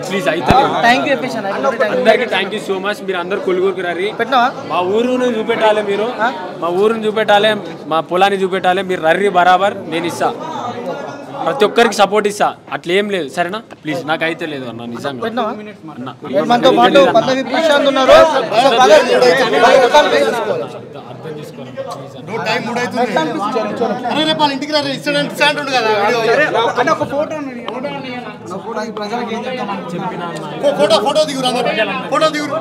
Please అయితే అందరికి thank you so much. మీరు అందరు కొలుగురికి రారి. మా ఊరుని చూపెట్టాలి, మీరు మా ఊరిని చూపెట్టాలి, మా పొలాన్ని చూపెట్టాలి. మీరు రర్రి బరాబర్ నేను ఇస్తా, ప్రతి ఒక్కరికి సపోర్ట్ ఇస్తా, అట్లా ఏం లేదు సరేనా. ప్లీజ్ నాకు అయితే లేదు అన్న నిజంగా. ఫోటో దిగురు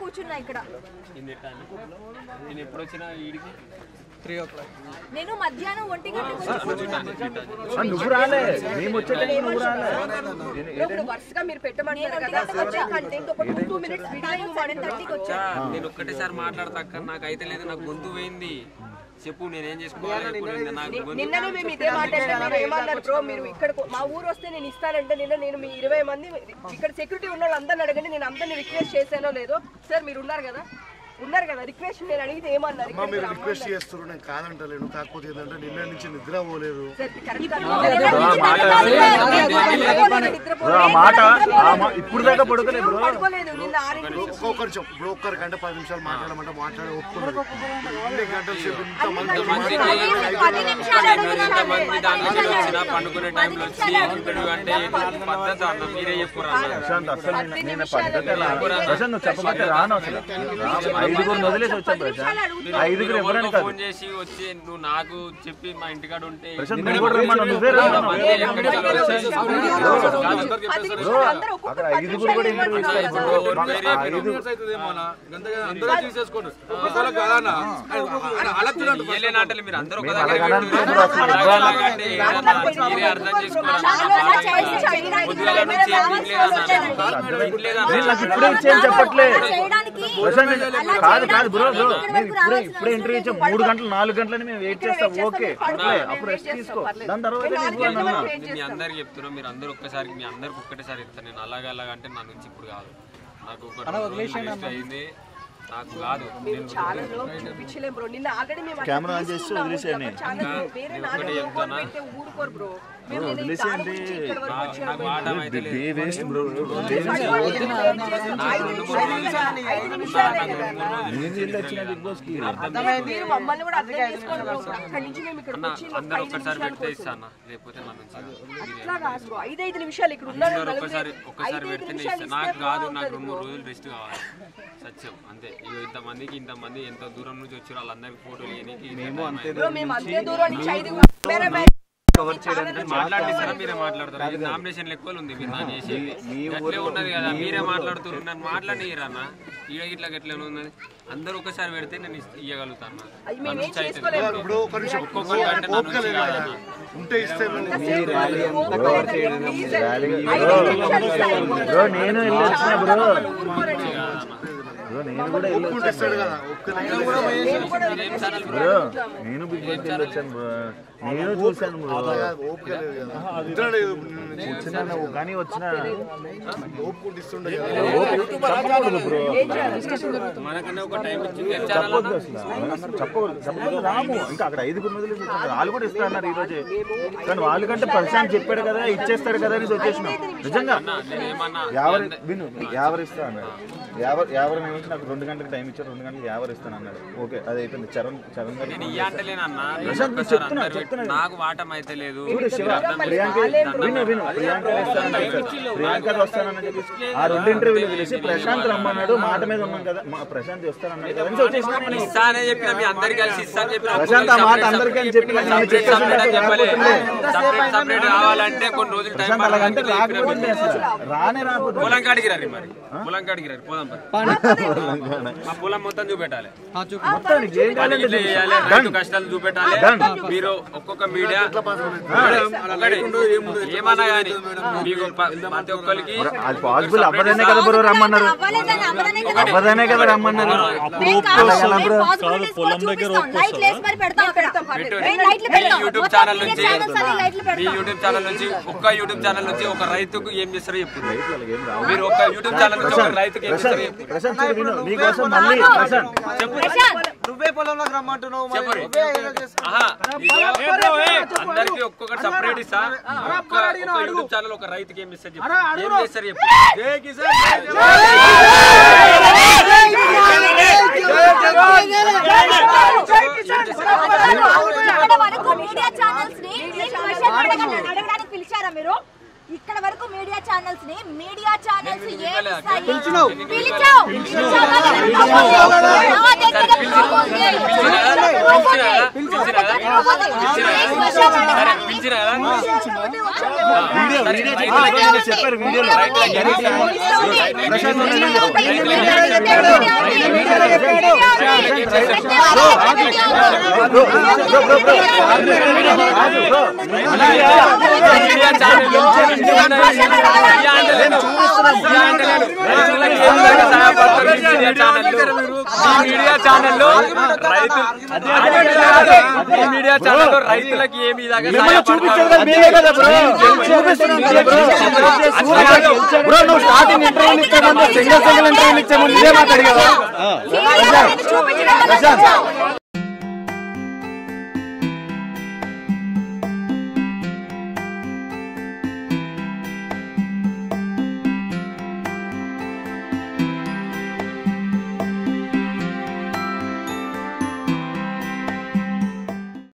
కూర్చున్నా ఇక్కడ. నేను ఎప్పుడు వచ్చినా వీడికి 3 o'clock. నేను మధ్యాహ్నం 1 గంటకి వచ్చాను. నువ్వు రాలే, మేము వచ్చేటప్పుడు నువ్వు రాలే. ఇప్పుడు వరుసగా మీరు పెట్టమంటారు కదా, అంటే ఇంకొక 2 minutes వీడియో 1:30కి వచ్చా. నేను ఒక్కటేసారి మాట్లాడతా అక్క, నాకు అయితే లేదు, నాకు గొంతు పోయింది. చెప్పు నేనేం చేసుకోవాలి. నిన్ననే మేము ఇదే మాట్లాడారు. ఏమన్నారు బ్రో, మీరు ఇక్కడ మా ఊరు వస్తే నేను ఇస్తానంటే నేను మీ 20 మంది ఇక్కడ సెక్యూరిటీ ఉన్న వాళ్ళు అందరిని అడగండి, నేను అందరిని రిక్వెస్ట్ చేశానో లేదో. సార్ మీరు ఉన్నారు కదా రిక్వెస్ట్ నేను అడిగితే ఏమన్నారు? మీరు రిక్వెస్ట్ చేస్తారు, నేను కాదంటలేను. కాకపోతే ఏంటంటే నిన్న నుంచి నిద్ర పోలేదు. ఇప్పుడు దాకా పడుకోలేదు. కొంచెం ఇప్పుడు ఒక్కరికంటే 10 నిమిషాలు మాట్లాడమంటే మాట్లాడే ఒప్పుకున్నారు. 2 గంటల సేపు పండుకునే టైంలో మీరే చెప్పకపోతే రాను. అసలు 5 వదిలేసి వచ్చాం ప్రశాంత్. 5 ఎవరైనా ఫోన్ చేసి వచ్చి నువ్వు నాకు చెప్పి మా ఇంటికాడ ఉంటే ప్రశాంత్ నువ్వే అక్కడ ఐదుగురు కూడా ఇంటర్వ్యూ ఇస్తారు. ఇప్పుడే ఇచ్చేయని చెప్పట్లే. కాదు కాదు బ్రో బ్రో మేము ఇప్పుడే ఇంటర్వ్యూ ఇచ్చాం. 3 గంటలు 4 గంటలని మేము వెయిట్ చేస్తాం. ఓకే అప్పుడు రెస్ట్ తీసుకో. దాని తర్వాత మీ అందరికి చెప్తున్నాం. మీరు అందరూ ఒక్కసారి మీ అందరికి ఒక్కటేసారి ఇస్తాను. నేను అలాగే అంటే నా నుంచి ఇప్పుడు కాదు. నాకు ఒక అయింది. నాకు కాదు. కెమెరా ఆన్ చేసి వదిలేసేయండి. వదిలేసేయండి. Waste bro. అందరూ ఒక్కసారి పెడితే ఇస్తాను. లేకపోతే ఒక్కసారి పెడితేనే ఇస్తాను. నాకు కాదు. నాకు 2-3 రోజులు రెస్ట్ కావాలి. సత్యం అంతే. ఇంతమందికి ఇంతమంది ఎంత దూరం నుంచి వచ్చారు వాళ్ళందరికి ఫోటోలు మాట్లాడిస్తారా? మీరే మాట్లాడతారు. నామినేషన్ ఎక్కువ ఉంది. మీరు నాకు చేసేది అట్లే ఉన్నది కదా. మీరే మాట్లాడుతున్నారు. నన్ను మాట్లాడిరన్న ఇట్లా ఎట్లా ఉన్నది. అందరూ ఒకసారి పెడితే నేను ఇవ్వగలుగుతాను. నేను కూడా నేను బిగ్ బాస్ వచ్చాను బ్రో. నేను చూసాను బ్రో. కానీ వచ్చిన చెప్పకూడదు. రాము ఇంకా అక్కడ 5 వదిలి వాళ్ళు కూడా ఇస్తా అన్నారు ఈ రోజే. కానీ వాళ్ళకంటే ప్రశాంత్ చెప్పాడు కదా ఇచ్చేస్తాడు కదా అని వచ్చేసినాం. నిజంగా విను 50 ఇస్తా అన్నాడు. 50 నుంచి నాకు 2 గంటలకు టైం ఇచ్చారు. 2 గంటలకు 50 ఇస్తాను అన్నాడు. ఓకే అది అయిపోయింది. చరణ్ నాకు వాటం అయితే లేదు. ప్రియాంక వస్తానని చెప్పి ఆ 2 ఇంటర్వ్యూలు తెలిసి ప్రశాంత్ రమ్మన్నాడు. మాట మీద ఉన్నాం కదా. ప్రశాంత్ వస్తానన్నాడు కదా. ప్రశాంత్ ఆ మాట అందరికీ అని చెప్పి రావాలంటే కొన్ని రోజులు అలాగంటే రాకపోతే రానే రాకపోతే పొలంకాడికి రండి. మరి పొలంకాడికి రండి. పోదాం. మా పొలం మొత్తం చూపెట్టాలి. కష్టాలు చూపెట్టాలి. మీరు ఒక్కొక్క మీడియా ఏమన్నా కానీ మీకు ప్రతి ఒక్కరికి అది పాసిబుల్ అవ్వదనే కదా బ్రో రమ్మన్నారు. అవ్వదనే కదా రమ్మన్నారు. యూట్యూబ్ ఛానల్ నుంచి ఒక్క యూట్యూబ్ ఛానల్ నుంచి ఒక రైతుకు ఏం చేస్తారో చెప్పు. మీరు ఒక్క యూట్యూబ్ ఛానల్ నుంచి ఒక రైతుకు ఏం చేస్తారో చెప్పు. నువ్వే పొలంలోకి రమ్మంటున్నావు. అందరికి ఒక్కొక్కటి సపరేట్ ఇస్తా. యూట్యూబ్ ఛానల్ ఒక రైతుకి ఏం ఇస్తారు చెప్పు. ఏం చేస్తారు చెప్పు. పిలిచారా మీరు? ఇక్కడ వరకు మీడియా ఛానల్స్ ని చెప్పారు వీడియోలో మీడియా ఛానల్ రైతులకి ఏమి స్టార్టింగ్ ఇంటర్వ్యూలు ఇచ్చే ముందు సింగిల్ ఇంటర్వ్యూలు ఇచ్చే ముందు ఇదే మాట్లాడిగా